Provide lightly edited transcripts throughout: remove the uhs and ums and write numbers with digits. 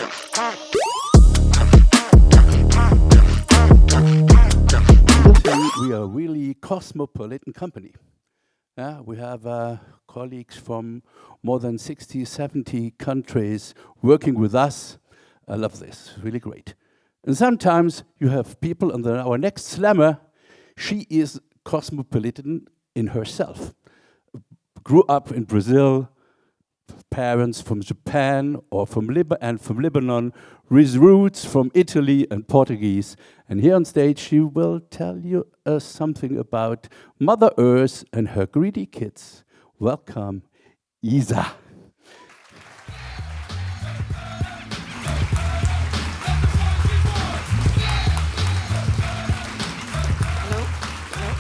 We are a really cosmopolitan company. We have colleagues from more than 60, 70 countries working with us. I love this, really great. And sometimes you have people, and then our next slammer, she is cosmopolitan in herself. Grew up in Brazil, parents from Japan or from Lebanon, with roots from Italy and Portuguese. And here on stage, she will tell you something about Mother Earth and her greedy kids. Welcome, Isa. Hello. Hello.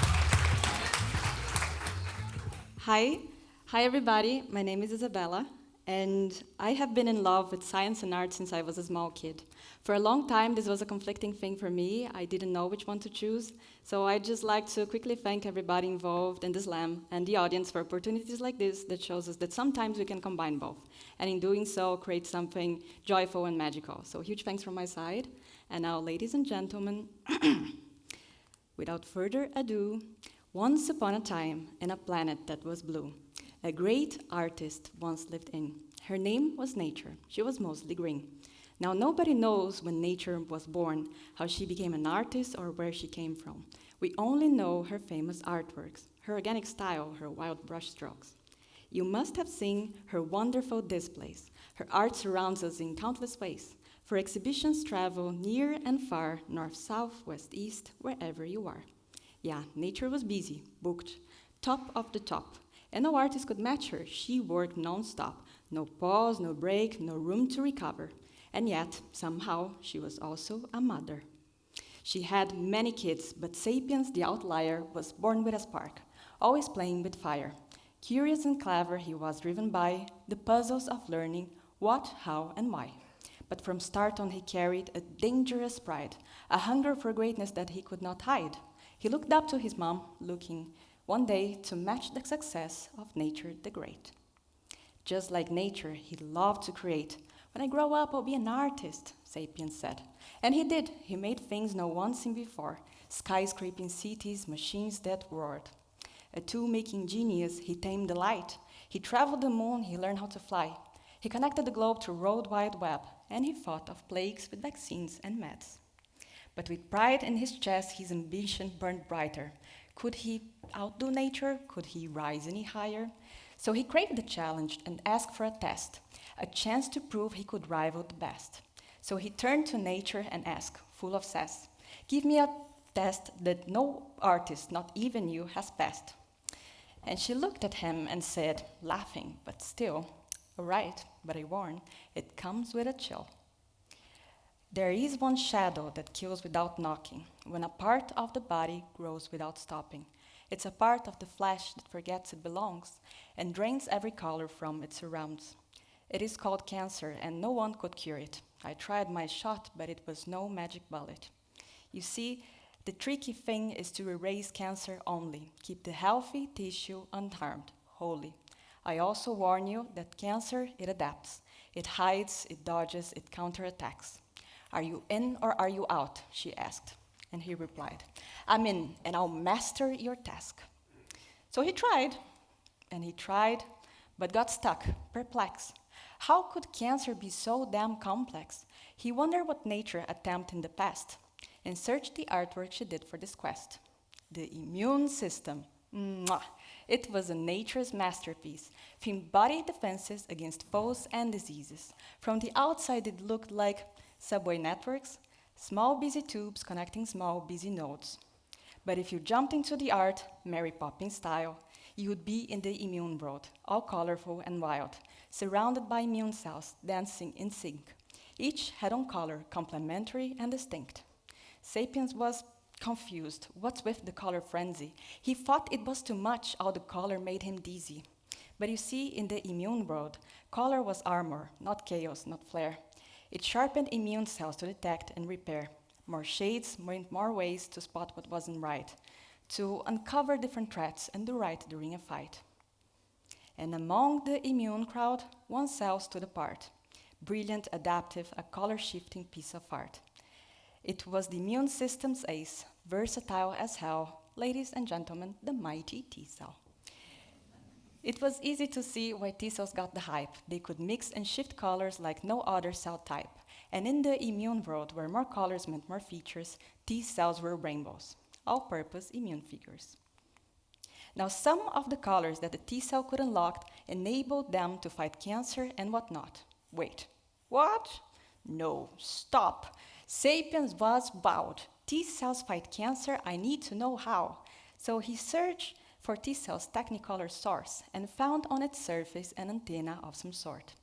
Hi. Hi, everybody. My name is Isabella, and I have been in love with science and art since I was a small kid. For a long time, this was a conflicting thing for me. I didn't know which one to choose, so I'd just like to quickly thank everybody involved in the slam and the audience for opportunities like this that shows us that sometimes we can combine both, and in doing so, create something joyful and magical. So huge thanks from my side. And now, ladies and gentlemen, without further ado, once upon a time, in a planet that was blue, a great artist once lived in. Her name was Nature. She was mostly green. Now, nobody knows when Nature was born, how she became an artist, or where she came from. We only know her famous artworks, her organic style, her wild brushstrokes. You must have seen her wonderful displays. Her art surrounds us in countless ways. For exhibitions travel near and far, north, south, west, east, wherever you are. Yeah, Nature was busy, booked, top of the top. And no artist could match her. She worked non-stop. No pause, no break, no room to recover. And yet, somehow, she was also a mother. She had many kids, but Sapiens, the outlier, was born with a spark, always playing with fire. Curious and clever, he was driven by the puzzles of learning what, how, and why. But from start on, he carried a dangerous pride, a hunger for greatness that he could not hide. He looked up to his mom, looking one day to match the success of Nature the Great. Just like Nature, he loved to create. When I grow up, I'll be an artist, Sapiens said. And he did. He made things no one seen before, skyscraping cities, machines that roared. A tool-making genius, he tamed the light. He traveled the moon, he learned how to fly. He connected the globe to World Wide Web, and he fought off plagues with vaccines and meds. But with pride in his chest, his ambition burned brighter. Could he outdo Nature? Could he rise any higher? So he craved the challenge and asked for a test, a chance to prove he could rival the best. So he turned to Nature and asked, full of sass, "Give me a test that no artist, not even you, has passed." And she looked at him and said, laughing, but still, "All right, but I warn, it comes with a chill. There is one shadow that kills without knocking, when a part of the body grows without stopping. It's a part of the flesh that forgets it belongs and drains every color from its surrounds. It is called cancer, and no one could cure it. I tried my shot, but it was no magic bullet. You see, the tricky thing is to erase cancer only, keep the healthy tissue unharmed, holy. I also warn you that cancer, it adapts. It hides, it dodges, it counterattacks. Are you in or are you out? She asked. And he replied, I'm in, and I'll master your task. So he tried, and he tried, but got stuck, perplexed. How could cancer be so damn complex? He wondered what Nature attempted in the past, and searched the artwork she did for this quest. The immune system. Mwah. It was a Nature's masterpiece, themed body defenses against foes and diseases. From the outside, it looked like subway networks, small busy tubes connecting small busy nodes. But if you jumped into the art, Mary Poppins style, you would be in the immune world, all colorful and wild, surrounded by immune cells dancing in sync. Each had own color, complementary and distinct. Sapiens was confused. What's with the color frenzy? He thought it was too much, all the color made him dizzy. But you see, in the immune world, color was armor, not chaos, not flare. It sharpened immune cells to detect and repair. More shades, more ways to spot what wasn't right, to uncover different threats and do right during a fight. And among the immune crowd, one cell stood apart, brilliant, adaptive, a color-shifting piece of art. It was the immune system's ace, versatile as hell. Ladies and gentlemen, the mighty T-cell. It was easy to see why T-cells got the hype. They could mix and shift colors like no other cell type. And in the immune world, where more colors meant more features, T-cells were rainbows, all-purpose immune figures. Now, some of the colors that the T-cell could unlock enabled them to fight cancer and whatnot. Wait, what? No, stop. Sapiens was wowed. T-cells fight cancer, I need to know how. So he searched for T-cell's technicolor source and found on its surface an antenna of some sort.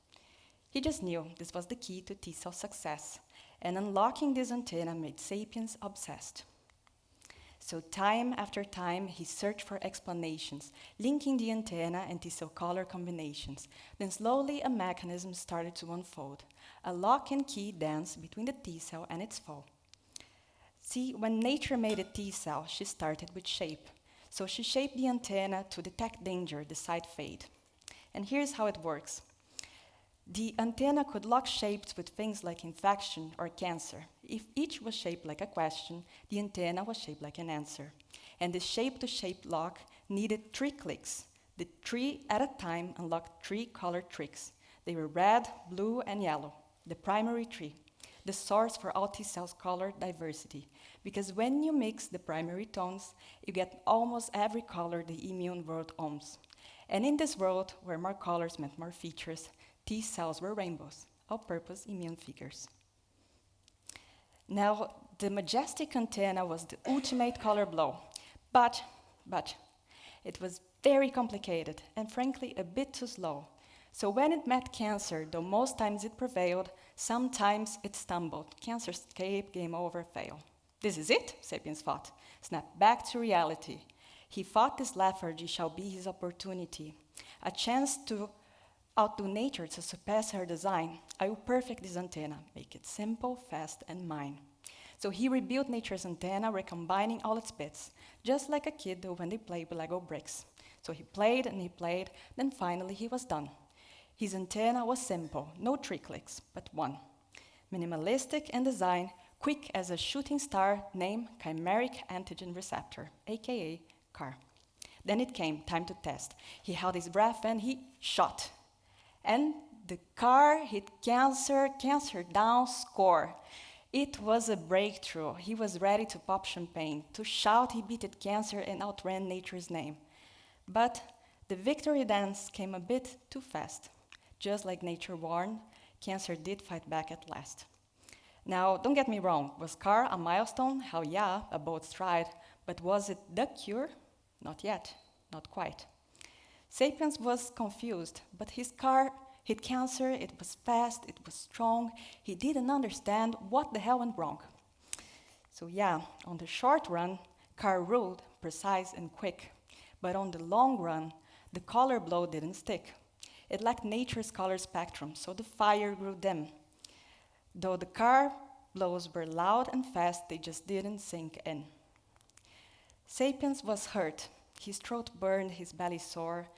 He just knew this was the key to T-cell success, and unlocking this antenna made Sapiens obsessed. So time after time, he searched for explanations, linking the antenna and T-cell color combinations. Then slowly a mechanism started to unfold, a lock and key dance between the T-cell and its foe. See, when nature made a T-cell, she started with shape. So she shaped the antenna to detect danger, decide fate. And here's how it works. The antenna could lock shapes with things like infection or cancer. If each was shaped like a question, the antenna was shaped like an answer. And the shape-to-shape lock needed 3 clicks. The 3 at a time unlocked 3 color tricks. They were red, blue, and yellow, the primary 3, the source for all T-cells' color diversity. Because when you mix the primary tones, you get almost every color the immune world owns. And in this world, where more colors meant more features, T-cells were rainbows, all-purpose immune figures. Now, the majestic antenna was the ultimate color blow, but it was very complicated and frankly a bit too slow. So when it met cancer, though most times it prevailed, sometimes it stumbled. Cancer escape, game over, fail. This is it, Sapiens thought. Snap back to reality. He thought this lethargy shall be his opportunity, a chance to outdo nature to surpass her design. I will perfect this antenna, make it simple, fast, and mine. So he rebuilt nature's antenna, recombining all its bits, just like a kid do when they play with Lego bricks. So he played and he played, then finally he was done. His antenna was simple, no 3 clicks, but 1. Minimalistic in design, quick as a shooting star, name chimeric antigen receptor, aka CAR. Then it came time to test. He held his breath and he shot. And the CAR hit cancer, cancer down, score. It was a breakthrough. He was ready to pop champagne, to shout he beated cancer and outran nature's name. But the victory dance came a bit too fast. Just like nature warned, cancer did fight back at last. Now, don't get me wrong, was CAR a milestone? Hell yeah, a bold stride. But was it the cure? Not yet, not quite. Sapiens was confused, but his CAR hit cancer, it was fast, it was strong. He didn't understand what the hell went wrong. So yeah, on the short run, CAR ruled, precise and quick. But on the long run, the color blow didn't stick. It lacked nature's color spectrum, so the fire grew dim. Though the CAR blows were loud and fast, they just didn't sink in. Sapiens was hurt. His throat burned, his belly sore.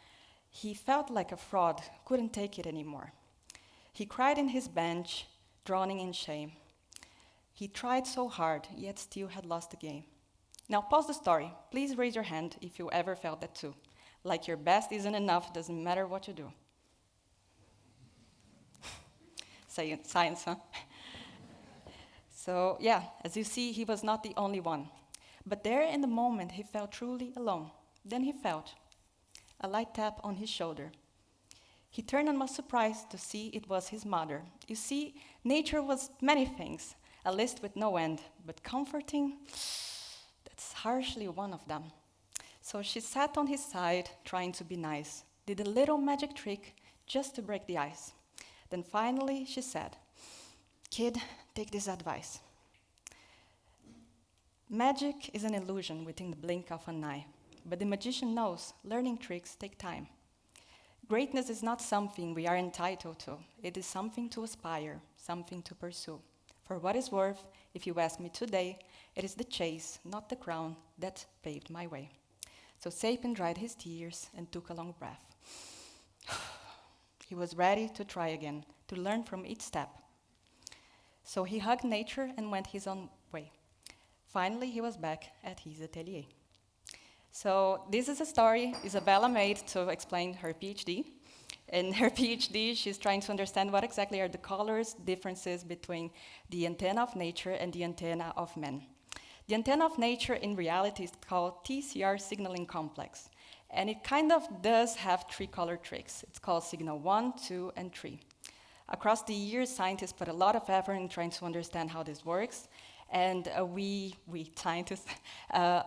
He felt like a fraud, couldn't take it anymore. He cried in his bench, drowning in shame. He tried so hard, yet still had lost the game. Now pause the story. Please raise your hand if you ever felt that too. Like your best isn't enough, doesn't matter what you do. Science, huh? So yeah, as you see, he was not the only one. But there in the moment, he felt truly alone. Then he felt a light tap on his shoulder. He turned and was surprised to see it was his mother. You see, nature was many things, a list with no end, but comforting, that's harshly one of them. So she sat on his side, trying to be nice, did a little magic trick just to break the ice. Then finally she said, "Kid, take this advice. Magic is an illusion within the blink of an eye, but the magician knows learning tricks take time. Greatness is not something we are entitled to. It is something to aspire, something to pursue. For what is worth, if you ask me today, it is the chase, not the crown, that paved my way." So Sapien dried his tears and took a long breath. He was ready to try again, to learn from each step. So he hugged nature and went his own way. Finally, he was back at his atelier. So this is a story Isabella made to explain her PhD. In her PhD, she's trying to understand what exactly are the colors differences between the antenna of nature and the antenna of man. The antenna of nature in reality is called TCR signaling complex. And it kind of does have three color tricks. It's called signal 1, 2, and 3. Across the years, scientists put a lot of effort in trying to understand how this works. And we scientists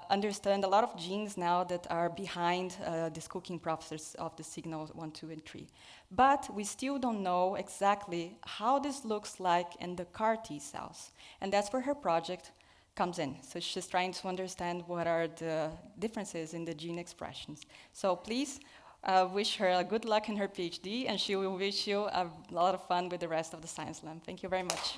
understand a lot of genes now that are behind this cooking process of the signals 1, 2, and 3. But we still don't know exactly how this looks like in the CAR T cells. And that's where her project comes in. So she's trying to understand what are the differences in the gene expressions. So please wish her a good luck in her PhD, and she will wish you a lot of fun with the rest of the Science Slam. Thank you very much.